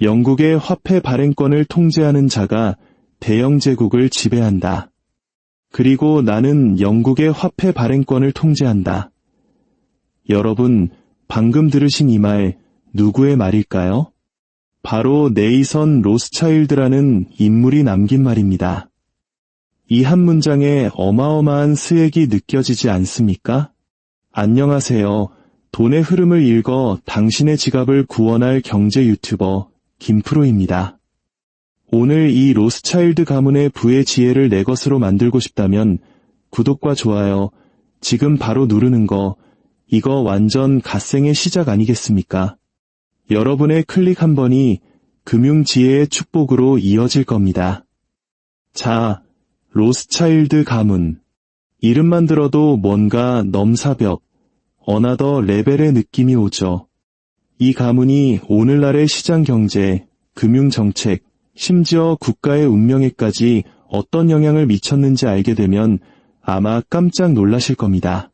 영국의 화폐 발행권을 통제하는 자가 대영 제국을 지배한다. 그리고 나는 영국의 화폐 발행권을 통제한다. 여러분, 방금 들으신 이 말 누구의 말일까요? 바로 네이선 로스차일드라는 인물이 남긴 말입니다. 이 한 문장에 어마어마한 스웩이 느껴지지 않습니까? 안녕하세요. 돈의 흐름을 읽어 당신의 지갑을 구원할 경제 유튜버 김프로입니다. 오늘 이 로스차일드 가문의 부의 지혜를 내 것으로 만들고 싶다면 구독과 좋아요, 지금 바로 누르는 거, 이거 완전 갓생의 시작 아니겠습니까? 여러분의 클릭 한 번이 금융지혜의 축복으로 이어질 겁니다. 자, 로스차일드 가문. 이름만 들어도 뭔가 넘사벽, 어나더 레벨의 느낌이 오죠. 이 가문이 오늘날의 시장 경제, 금융 정책, 심지어 국가의 운명에까지 어떤 영향을 미쳤는지 알게 되면 아마 깜짝 놀라실 겁니다.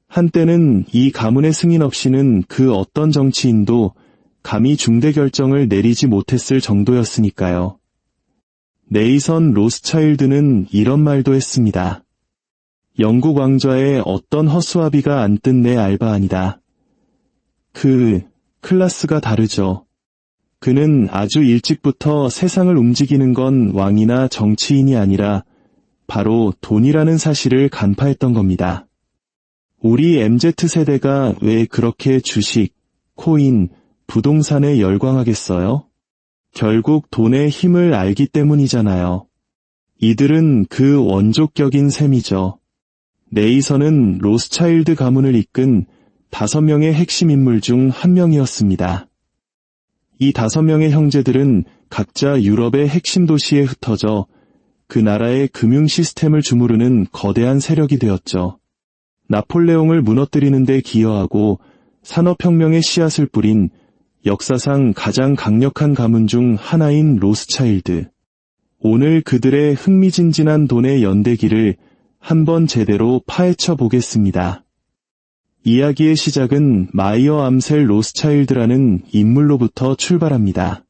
한때는 이 가문의 승인 없이는 그 어떤 정치인도 감히 중대 결정을 내리지 못했을 정도였으니까요. 네이선 로스차일드는 이런 말도 했습니다. 영국 왕좌에 어떤 허수아비가 앉든 내 알바 아니다. 클래스가 다르죠. 그는 아주 일찍부터 세상을 움직이는 건 왕이나 정치인이 아니라 바로 돈이라는 사실을 간파했던 겁니다. 우리 MZ세대가 왜 그렇게 주식, 코인, 부동산에 열광하겠어요? 결국 돈의 힘을 알기 때문이잖아요. 이들은 그 원조격인 셈이죠. 네이선은 로스차일드 가문을 이끈 5명의 핵심 인물 중 한 명이었습니다. 이 5명의 형제들은 각자 유럽의 핵심 도시에 흩어져 그 나라의 금융 시스템을 주무르는 거대한 세력이 되었죠. 나폴레옹을 무너뜨리는 데 기여하고 산업혁명의 씨앗을 뿌린 역사상 가장 강력한 가문 중 하나인 로스차일드. 오늘 그들의 흥미진진한 돈의 연대기를 한번 제대로 파헤쳐 보겠습니다. 이야기의 시작은 마이어 암셀 로스차일드라는 인물로부터 출발합니다.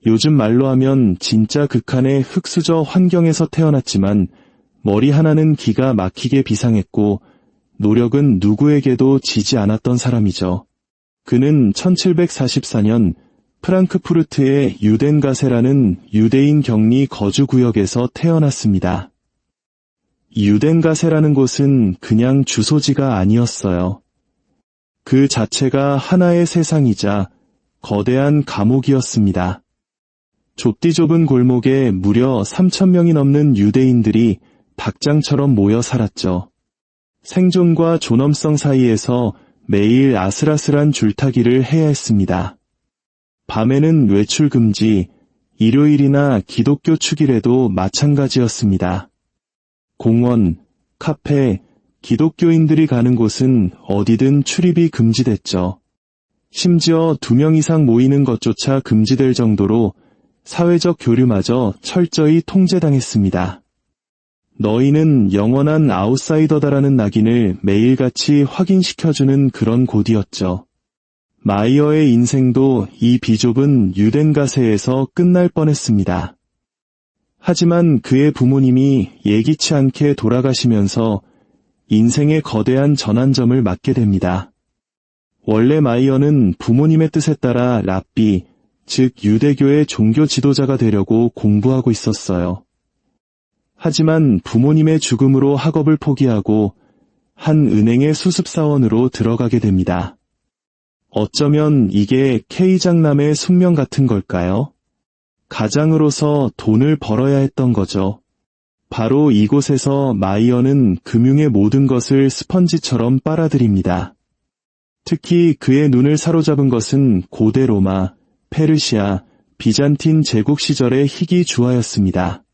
요즘 말로 하면 진짜 극한의 흙수저 환경에서 태어났지만 머리 하나는 기가 막히게 비상했고 노력은 누구에게도 지지 않았던 사람이죠. 그는 1744년 프랑크푸르트의 유덴가세라는 유대인 격리 거주구역에서 태어났습니다. 유덴가세라는 곳은 그냥 주소지가 아니었어요. 그 자체가 하나의 세상이자 거대한 감옥이었습니다. 좁디 좁은 골목에 무려 3,000명이 넘는 유대인들이 닭장처럼 모여 살았죠. 생존과 존엄성 사이에서 매일 아슬아슬한 줄타기를 해야 했습니다. 밤에는 외출 금지, 일요일이나 기독교 축일에도 마찬가지였습니다. 공원, 카페, 기독교인들이 가는 곳은 어디든 출입이 금지됐죠. 심지어 2명 이상 모이는 것조차 금지될 정도로 사회적 교류마저 철저히 통제당했습니다. 너희는 영원한 아웃사이더다라는 낙인을 매일같이 확인시켜주는 그런 곳이었죠. 마이어의 인생도 이 비좁은 유덴가세에서 끝날 뻔했습니다. 하지만 그의 부모님이 예기치 않게 돌아가시면서 인생의 거대한 전환점을 맞게 됩니다. 원래 마이어는 부모님의 뜻에 따라 랍비, 즉 유대교의 종교 지도자가 되려고 공부하고 있었어요. 하지만 부모님의 죽음으로 학업을 포기하고 한 은행의 수습사원으로 들어가게 됩니다. 어쩌면 이게 K장남의 숙명 같은 걸까요? 가장으로서 돈을 벌어야 했던 거죠. 바로 이곳에서 마이어는 금융의 모든 것을 스펀지처럼 빨아들입니다. 특히 그의 눈을 사로잡은 것은 고대 로마, 페르시아, 비잔틴 제국 시절의 희귀 주화였습니다.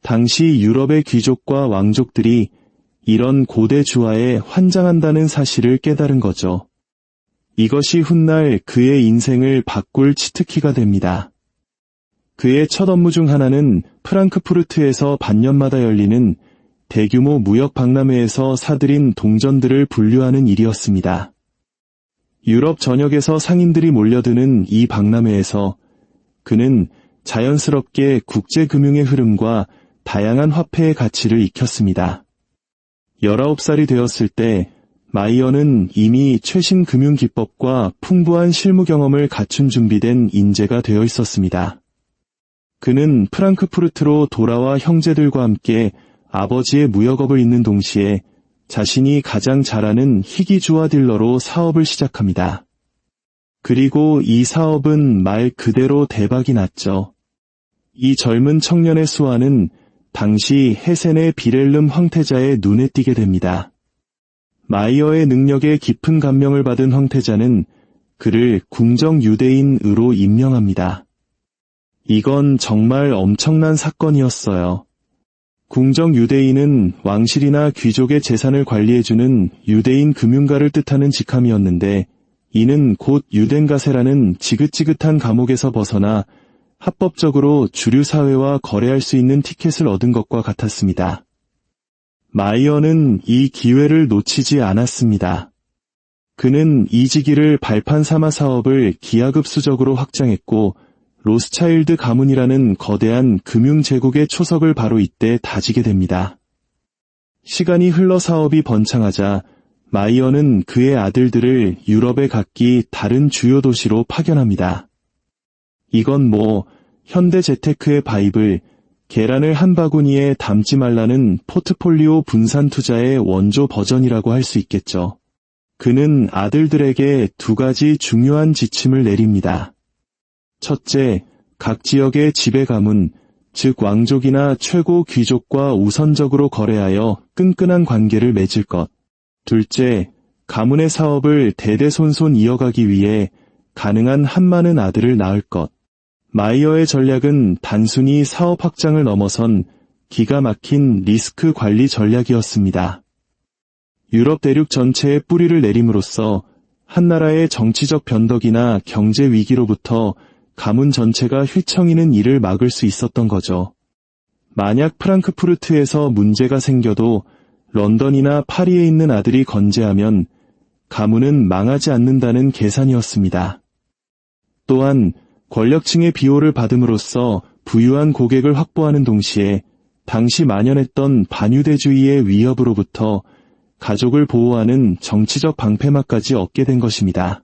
당시 유럽의 귀족과 왕족들이 이런 고대 주화에 환장한다는 사실을 깨달은 거죠. 이것이 훗날 그의 인생을 바꿀 치트키가 됩니다. 그의 첫 업무 중 하나는 프랑크푸르트에서 반년마다 열리는 대규모 무역 박람회에서 사들인 동전들을 분류하는 일이었습니다. 유럽 전역에서 상인들이 몰려드는 이 박람회에서 그는 자연스럽게 국제금융의 흐름과 다양한 화폐의 가치를 익혔습니다. 19살이 되었을 때 마이어는 이미 최신 금융 기법과 풍부한 실무 경험을 갖춘 준비된 인재가 되어 있었습니다. 그는 프랑크푸르트로 돌아와 형제들과 함께 아버지의 무역업을 잇는 동시에 자신이 가장 잘하는 희귀주화 딜러로 사업을 시작합니다. 그리고 이 사업은 말 그대로 대박이 났죠. 이 젊은 청년의 수완은 당시 헤센의 비렐름 황태자의 눈에 띄게 됩니다. 마이어의 능력에 깊은 감명을 받은 황태자는 그를 궁정 유대인으로 임명합니다. 이건 정말 엄청난 사건이었어요. 궁정 유대인은 왕실이나 귀족의 재산을 관리해주는 유대인 금융가를 뜻하는 직함이었는데 이는 곧 유덴가세라는 지긋지긋한 감옥에서 벗어나 합법적으로 주류 사회와 거래할 수 있는 티켓을 얻은 것과 같았습니다. 마이어는 이 기회를 놓치지 않았습니다. 그는 이지기를 발판 삼아 사업을 기하급수적으로 확장했고 로스차일드 가문이라는 거대한 금융 제국의 초석을 바로 이때 다지게 됩니다. 시간이 흘러 사업이 번창하자 마이어는 그의 아들들을 유럽의 각기 다른 주요 도시로 파견합니다. 이건 현대 재테크의 바이블, 계란을 한 바구니에 담지 말라는 포트폴리오 분산 투자의 원조 버전이라고 할 수 있겠죠. 그는 아들들에게 두 가지 중요한 지침을 내립니다. 첫째, 각 지역의 지배 가문, 즉 왕족이나 최고 귀족과 우선적으로 거래하여 끈끈한 관계를 맺을 것. 둘째, 가문의 사업을 대대손손 이어가기 위해 가능한 한 많은 아들을 낳을 것. 마이어의 전략은 단순히 사업 확장을 넘어선 기가 막힌 리스크 관리 전략이었습니다. 유럽 대륙 전체에 뿌리를 내림으로써 한 나라의 정치적 변덕이나 경제 위기로부터 가문 전체가 휘청이는 일을 막을 수 있었던 거죠. 만약 프랑크푸르트에서 문제가 생겨도 런던이나 파리에 있는 아들이 건재하면 가문은 망하지 않는다는 계산이었습니다. 또한 권력층의 비호를 받음으로써 부유한 고객을 확보하는 동시에 당시 만연했던 반유대주의의 위협으로부터 가족을 보호하는 정치적 방패막까지 얻게 된 것입니다.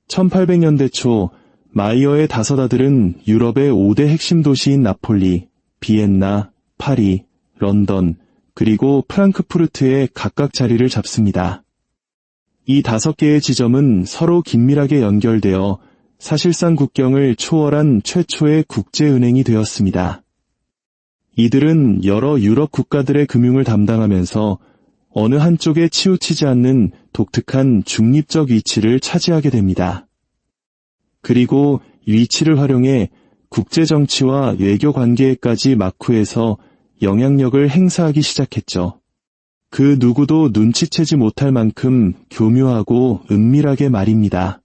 1800년대 초 마이어의 다섯 아들은 유럽의 5대 핵심 도시인 나폴리, 비엔나, 파리, 런던, 그리고 프랑크푸르트에 각각 자리를 잡습니다. 이 5개의 지점은 서로 긴밀하게 연결되어 사실상 국경을 초월한 최초의 국제은행이 되었습니다. 이들은 여러 유럽 국가들의 금융을 담당하면서 어느 한쪽에 치우치지 않는 독특한 중립적 위치를 차지하게 됩니다. 그리고 위치를 활용해 국제정치와 외교 관계에까지 막후해서 영향력을 행사하기 시작했죠. 그 누구도 눈치채지 못할 만큼 교묘하고 은밀하게 말입니다.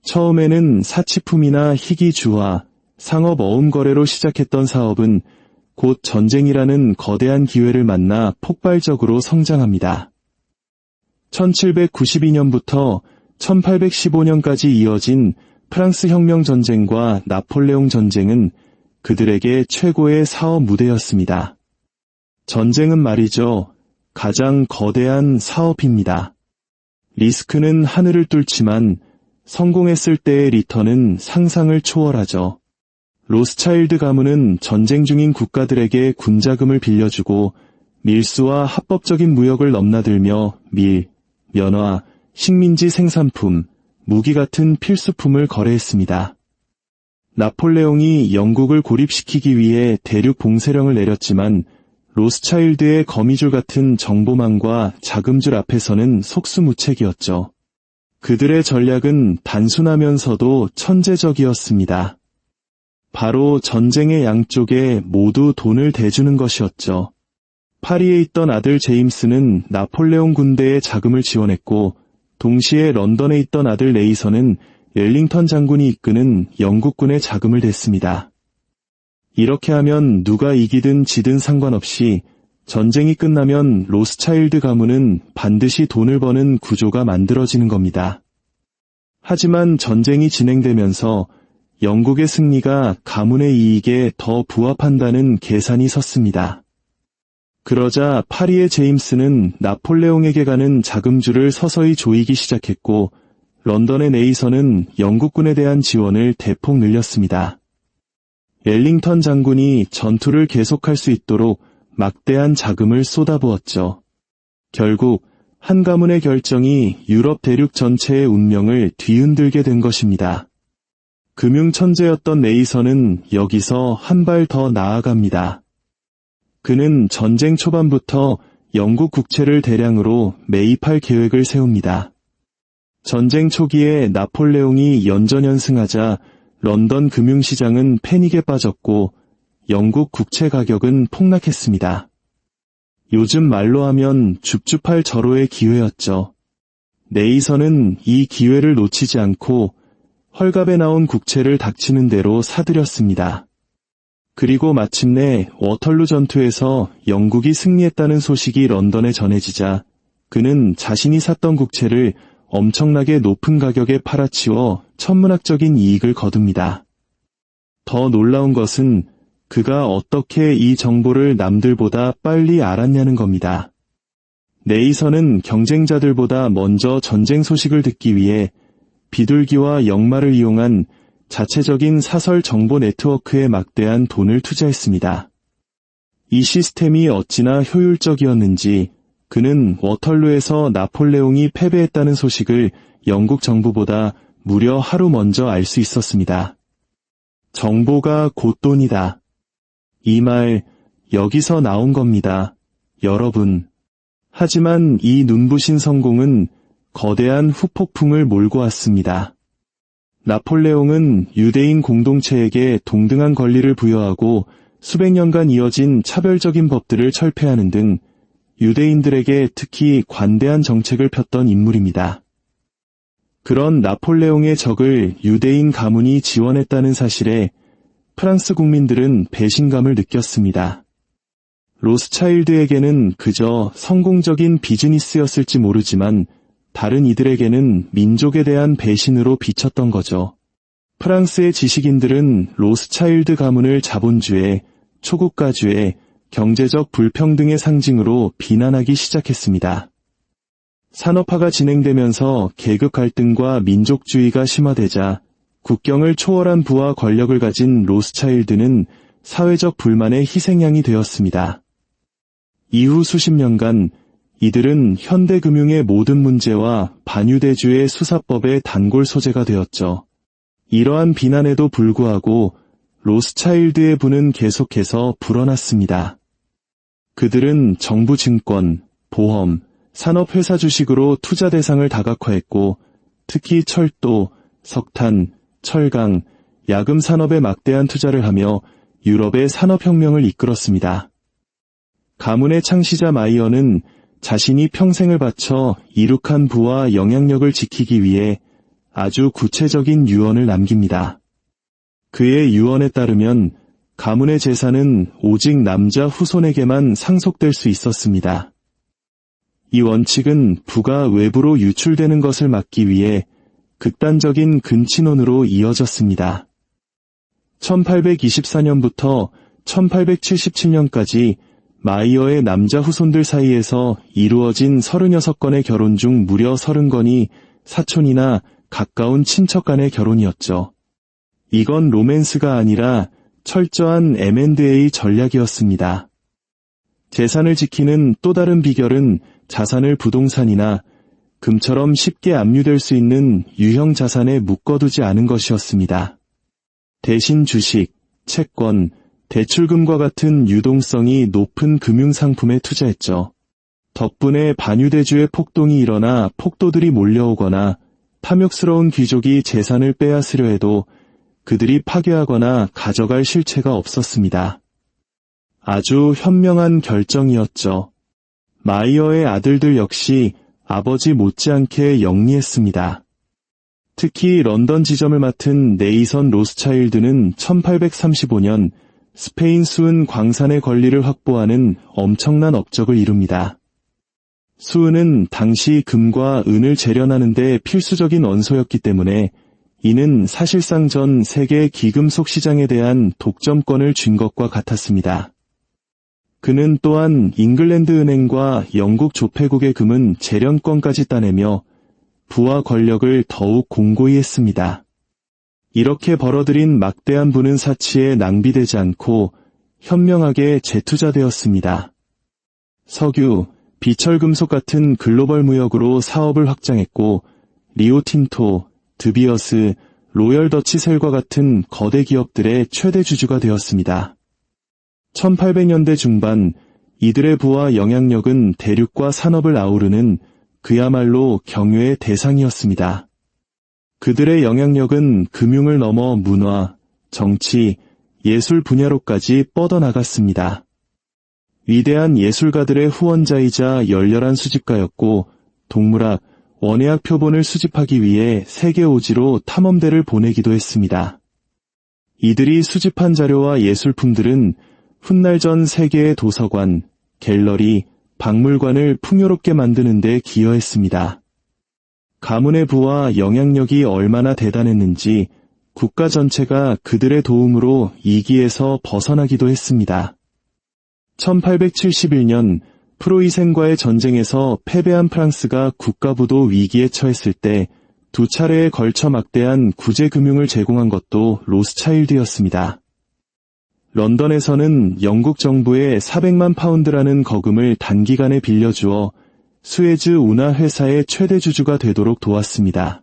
처음에는 사치품이나 희귀주화, 상업 어음 거래로 시작했던 사업은 곧 전쟁이라는 거대한 기회를 만나 폭발적으로 성장합니다. 1792년부터 1815년까지 이어진 프랑스 혁명 전쟁과 나폴레옹 전쟁은 그들에게 최고의 사업 무대였습니다. 전쟁은 말이죠, 가장 거대한 사업입니다. 리스크는 하늘을 뚫지만 성공했을 때의 리턴은 상상을 초월하죠. 로스차일드 가문은 전쟁 중인 국가들에게 군자금을 빌려주고 밀수와 합법적인 무역을 넘나들며 밀, 면화, 식민지 생산품, 무기 같은 필수품을 거래했습니다. 나폴레옹이 영국을 고립시키기 위해 대륙 봉쇄령을 내렸지만 로스차일드의 거미줄 같은 정보망과 자금줄 앞에서는 속수무책이었죠. 그들의 전략은 단순하면서도 천재적이었습니다. 바로 전쟁의 양쪽에 모두 돈을 대주는 것이었죠. 파리에 있던 아들 제임스는 나폴레옹 군대에 자금을 지원했고 동시에 런던에 있던 아들 레이선은 웰링턴 장군이 이끄는 영국군에 자금을 댔습니다. 이렇게 하면 누가 이기든 지든 상관없이 전쟁이 끝나면 로스차일드 가문은 반드시 돈을 버는 구조가 만들어지는 겁니다. 하지만 전쟁이 진행되면서 영국의 승리가 가문의 이익에 더 부합한다는 계산이 섰습니다. 그러자 파리의 제임스는 나폴레옹에게 가는 자금줄을 서서히 조이기 시작했고, 런던의 네이선은 영국군에 대한 지원을 대폭 늘렸습니다. 엘링턴 장군이 전투를 계속할 수 있도록 막대한 자금을 쏟아부었죠. 결국 한 가문의 결정이 유럽 대륙 전체의 운명을 뒤흔들게 된 것입니다. 금융 천재였던 네이선은 여기서 한 발 더 나아갑니다. 그는 전쟁 초반부터 영국 국채를 대량으로 매입할 계획을 세웁니다. 전쟁 초기에 나폴레옹이 연전연승하자 런던 금융시장은 패닉에 빠졌고 영국 국채 가격은 폭락했습니다. 요즘 말로 하면 줍줍할 절호의 기회였죠. 네이선은 이 기회를 놓치지 않고 헐갑에 나온 국채를 닥치는 대로 사들였습니다. 그리고 마침내 워털루 전투에서 영국이 승리했다는 소식이 런던에 전해지자 그는 자신이 샀던 국채를 엄청나게 높은 가격에 팔아치워 천문학적인 이익을 거둡니다. 더 놀라운 것은 그가 어떻게 이 정보를 남들보다 빨리 알았냐는 겁니다. 네이선은 경쟁자들보다 먼저 전쟁 소식을 듣기 위해 비둘기와 역마를 이용한 자체적인 사설 정보 네트워크에 막대한 돈을 투자했습니다. 이 시스템이 어찌나 효율적이었는지 그는 워털루에서 나폴레옹이 패배했다는 소식을 영국 정부보다 무려 하루 먼저 알 수 있었습니다. 정보가 곧 돈이다. 이 말 여기서 나온 겁니다. 여러분. 하지만 이 눈부신 성공은 거대한 후폭풍을 몰고 왔습니다. 나폴레옹은 유대인 공동체에게 동등한 권리를 부여하고 수백 년간 이어진 차별적인 법들을 철폐하는 등 유대인들에게 특히 관대한 정책을 폈던 인물입니다. 그런 나폴레옹의 적을 유대인 가문이 지원했다는 사실에 프랑스 국민들은 배신감을 느꼈습니다. 로스차일드에게는 그저 성공적인 비즈니스였을지 모르지만 다른 이들에게는 민족에 대한 배신으로 비쳤던 거죠. 프랑스의 지식인들은 로스차일드 가문을 자본주의, 초국가주의, 경제적 불평등의 상징으로 비난하기 시작했습니다. 산업화가 진행되면서 계급 갈등과 민족주의가 심화되자 국경을 초월한 부와 권력을 가진 로스차일드는 사회적 불만의 희생양이 되었습니다. 이후 수십 년간 이들은 현대금융의 모든 문제와 반유대주의 수사법의 단골 소재가 되었죠. 이러한 비난에도 불구하고 로스차일드의 부는 계속해서 불어났습니다. 그들은 정부 증권, 보험, 산업회사 주식으로 투자 대상을 다각화했고 특히 철도, 석탄, 철강, 야금 산업에 막대한 투자를 하며 유럽의 산업혁명을 이끌었습니다. 가문의 창시자 마이어는 자신이 평생을 바쳐 이룩한 부와 영향력을 지키기 위해 아주 구체적인 유언을 남깁니다. 그의 유언에 따르면 가문의 재산은 오직 남자 후손에게만 상속될 수 있었습니다. 이 원칙은 부가 외부로 유출되는 것을 막기 위해 극단적인 근친혼으로 이어졌습니다. 1824년부터 1877년까지 마이어의 남자 후손들 사이에서 이루어진 36건의 결혼 중 무려 30건이 사촌이나 가까운 친척 간의 결혼이었죠. 이건 로맨스가 아니라 철저한 M&A 전략이었습니다. 재산을 지키는 또 다른 비결은 자산을 부동산이나 금처럼 쉽게 압류될 수 있는 유형 자산에 묶어두지 않은 것이었습니다. 대신 주식, 채권, 대출금과 같은 유동성이 높은 금융상품에 투자했죠. 덕분에 반유대주의 폭동이 일어나 폭도들이 몰려오거나 탐욕스러운 귀족이 재산을 빼앗으려 해도 그들이 파괴하거나 가져갈 실체가 없었습니다. 아주 현명한 결정이었죠. 마이어의 아들들 역시 아버지 못지않게 영리했습니다. 특히 런던 지점을 맡은 네이선 로스차일드는 1835년 스페인 수은 광산의 권리를 확보하는 엄청난 업적을 이룹니다. 수은은 당시 금과 은을 재련하는 데 필수적인 원소였기 때문에 이는 사실상 전 세계 기금속 시장에 대한 독점권을 쥔 것과 같았습니다. 그는 또한 잉글랜드 은행과 영국 조폐국의 금은 재련권까지 따내며 부와 권력을 더욱 공고히 했습니다. 이렇게 벌어들인 막대한 부는 사치에 낭비되지 않고 현명하게 재투자되었습니다. 석유, 비철금속 같은 글로벌 무역으로 사업을 확장했고 리오틴토, 드비어스, 로열 더치셀과 같은 거대 기업들의 최대 주주가 되었습니다. 1800년대 중반 이들의 부와 영향력은 대륙과 산업을 아우르는 그야말로 경외의 대상이었습니다. 그들의 영향력은 금융을 넘어 문화, 정치, 예술 분야로까지 뻗어나갔습니다. 위대한 예술가들의 후원자이자 열렬한 수집가였고 동물학, 원예학 표본을 수집하기 위해 세계 오지로 탐험대를 보내기도 했습니다. 이들이 수집한 자료와 예술품들은 훗날 전 세계의 도서관, 갤러리, 박물관을 풍요롭게 만드는 데 기여했습니다. 가문의 부와 영향력이 얼마나 대단했는지 국가 전체가 그들의 도움으로 위기에서 벗어나기도 했습니다. 1871년 프로이센과의 전쟁에서 패배한 프랑스가 국가부도 위기에 처했을 때 두 차례에 걸쳐 막대한 구제금융을 제공한 것도 로스차일드였습니다. 런던에서는 영국 정부에 400만 파운드라는 거금을 단기간에 빌려주어 수에즈 운하 회사의 최대 주주가 되도록 도왔습니다.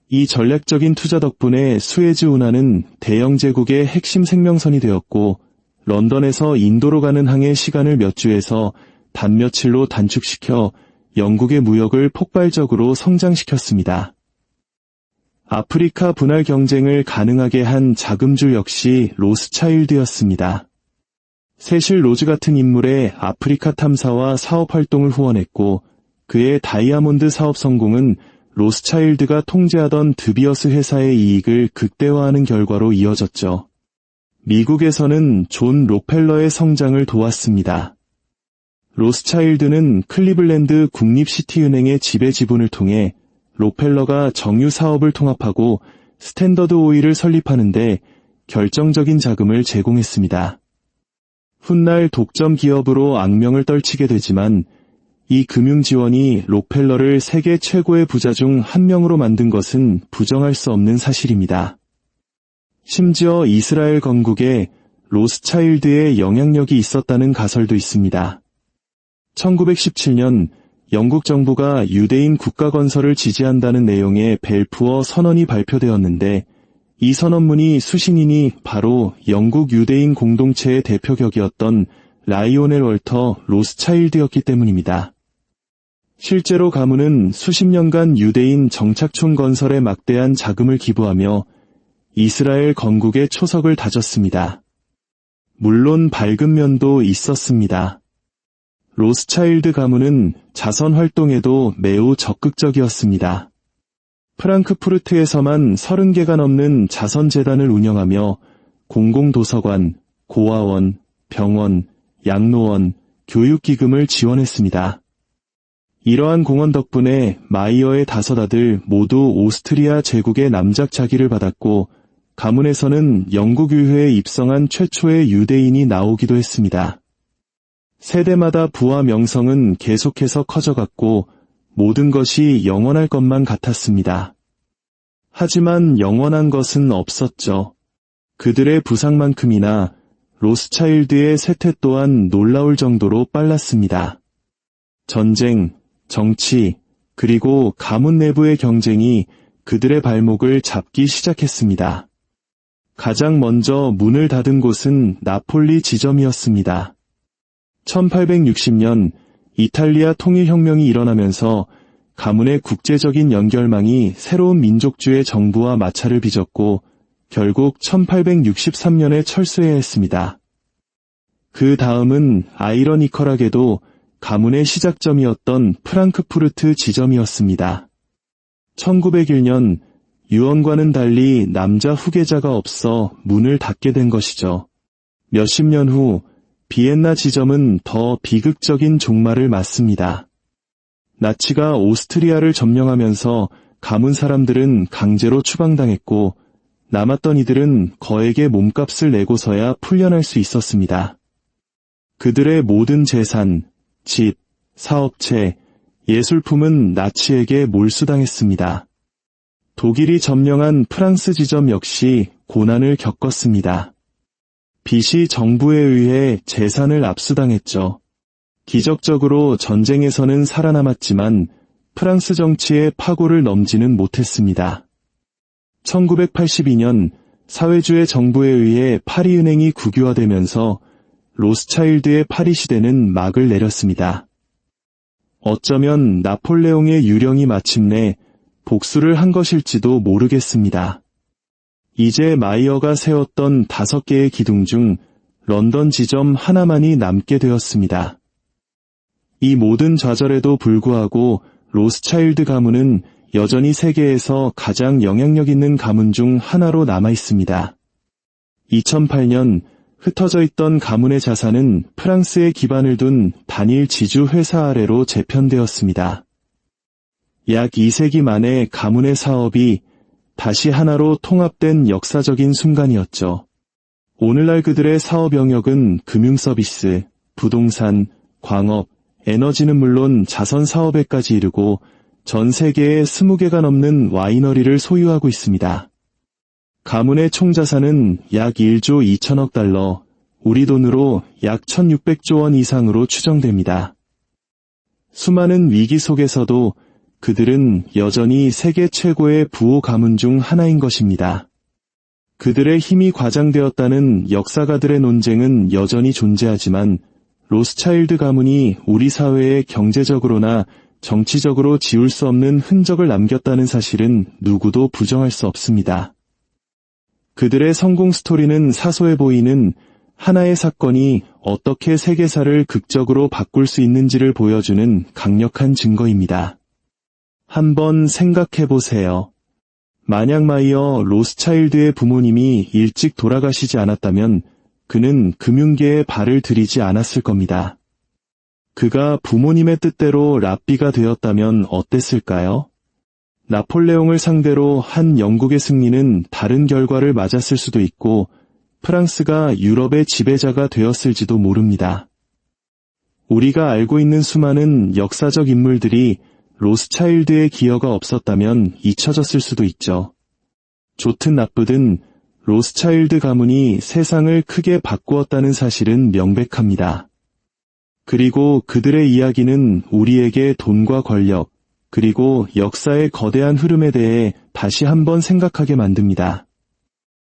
이 전략적인 투자 덕분에 수에즈 운하는 대영 제국의 핵심 생명선이 되었고 런던에서 인도로 가는 항해 시간을 몇 주에서 단 며칠로 단축시켜 영국의 무역을 폭발적으로 성장시켰습니다. 아프리카 분할 경쟁을 가능하게 한 자금줄 역시 로스차일드였습니다. 세실 로즈 같은 인물의 아프리카 탐사와 사업 활동을 후원했고 그의 다이아몬드 사업 성공은 로스차일드가 통제하던 드비어스 회사의 이익을 극대화하는 결과로 이어졌죠. 미국에서는 존 록펠러의 성장을 도왔습니다. 로스차일드는 클리블랜드 국립시티은행의 지배 지분을 통해 록펠러가 정유 사업을 통합하고 스탠더드 오일을 설립하는데 결정적인 자금을 제공했습니다. 훗날 독점 기업으로 악명을 떨치게 되지만 이 금융 지원이 록펠러를 세계 최고의 부자 중 한 명으로 만든 것은 부정할 수 없는 사실입니다. 심지어 이스라엘 건국에 로스차일드의 영향력이 있었다는 가설도 있습니다. 1917년 영국 정부가 유대인 국가 건설을 지지한다는 내용의 벨푸어 선언이 발표되었는데 이 선언문이 수신인이 바로 영국 유대인 공동체의 대표격이었던 라이오넬 월터 로스차일드였기 때문입니다. 실제로 가문은 수십 년간 유대인 정착촌 건설에 막대한 자금을 기부하며 이스라엘 건국의 초석을 다졌습니다. 물론 밝은 면도 있었습니다. 로스차일드 가문은 자선 활동에도 매우 적극적이었습니다. 프랑크푸르트에서만 30개가 넘는 자선재단을 운영하며 공공도서관, 고아원, 병원, 양로원, 교육기금을 지원했습니다. 이러한 공헌 덕분에 마이어의 5 아들 모두 오스트리아 제국의 남작자기를 받았고 가문에서는 영국 의회에 입성한 최초의 유대인이 나오기도 했습니다. 세대마다 부와 명성은 계속해서 커져갔고 모든 것이 영원할 것만 같았습니다. 하지만 영원한 것은 없었죠. 그들의 부상만큼이나 로스차일드의 쇠퇴 또한 놀라울 정도로 빨랐습니다. 전쟁, 정치, 그리고 가문 내부의 경쟁이 그들의 발목을 잡기 시작했습니다. 가장 먼저 문을 닫은 곳은 나폴리 지점이었습니다. 1860년 이탈리아 통일혁명이 일어나면서 가문의 국제적인 연결망이 새로운 민족주의 정부와 마찰을 빚었고 결국 1863년에 철수해야 했습니다. 그 다음은 아이러니컬하게도 가문의 시작점이었던 프랑크푸르트 지점이었습니다. 1901년 유언과는 달리 남자 후계자가 없어 문을 닫게 된 것이죠. 몇십 년 후 비엔나 지점은 더 비극적인 종말을 맞습니다. 나치가 오스트리아를 점령하면서 가문 사람들은 강제로 추방당했고 남았던 이들은 거액의 몸값을 내고서야 풀려날 수 있었습니다. 그들의 모든 재산, 집, 사업체, 예술품은 나치에게 몰수당했습니다. 독일이 점령한 프랑스 지점 역시 고난을 겪었습니다. 빚이 정부에 의해 재산을 압수당했죠. 기적적으로 전쟁에서는 살아남았지만 프랑스 정치의 파고를 넘지는 못했습니다. 1982년 사회주의 정부에 의해 파리은행이 국유화되면서 로스차일드의 파리 시대는 막을 내렸습니다. 어쩌면 나폴레옹의 유령이 마침내 복수를 한 것일지도 모르겠습니다. 이제 마이어가 세웠던 5개의 기둥 중 런던 지점 하나만이 남게 되었습니다. 이 모든 좌절에도 불구하고 로스차일드 가문은 여전히 세계에서 가장 영향력 있는 가문 중 하나로 남아 있습니다. 2008년 흩어져 있던 가문의 자산은 프랑스에 기반을 둔 단일 지주 회사 아래로 재편되었습니다. 약 2세기 만에 가문의 사업이 다시 하나로 통합된 역사적인 순간이었죠. 오늘날 그들의 사업 영역은 금융서비스, 부동산, 광업, 에너지는 물론 자선 사업에까지 이르고 전 세계에 20개가 넘는 와이너리를 소유하고 있습니다. 가문의 총자산은 약 1조 2천억 달러, 우리 돈으로 약 1600조 원 이상으로 추정됩니다. 수많은 위기 속에서도 그들은 여전히 세계 최고의 부호 가문 중 하나인 것입니다. 그들의 힘이 과장되었다는 역사가들의 논쟁은 여전히 존재하지만 로스차일드 가문이 우리 사회에 경제적으로나 정치적으로 지울 수 없는 흔적을 남겼다는 사실은 누구도 부정할 수 없습니다. 그들의 성공 스토리는 사소해 보이는 하나의 사건이 어떻게 세계사를 극적으로 바꿀 수 있는지를 보여주는 강력한 증거입니다. 한번 생각해 보세요. 만약 마이어 로스차일드의 부모님이 일찍 돌아가시지 않았다면 그는 금융계에 발을 들이지 않았을 겁니다. 그가 부모님의 뜻대로 랍비가 되었다면 어땠을까요? 나폴레옹을 상대로 한 영국의 승리는 다른 결과를 맞았을 수도 있고 프랑스가 유럽의 지배자가 되었을지도 모릅니다. 우리가 알고 있는 수많은 역사적 인물들이 로스차일드의 기여가 없었다면 잊혀졌을 수도 있죠. 좋든 나쁘든 로스차일드 가문이 세상을 크게 바꾸었다는 사실은 명백합니다. 그리고 그들의 이야기는 우리에게 돈과 권력, 그리고 역사의 거대한 흐름에 대해 다시 한번 생각하게 만듭니다.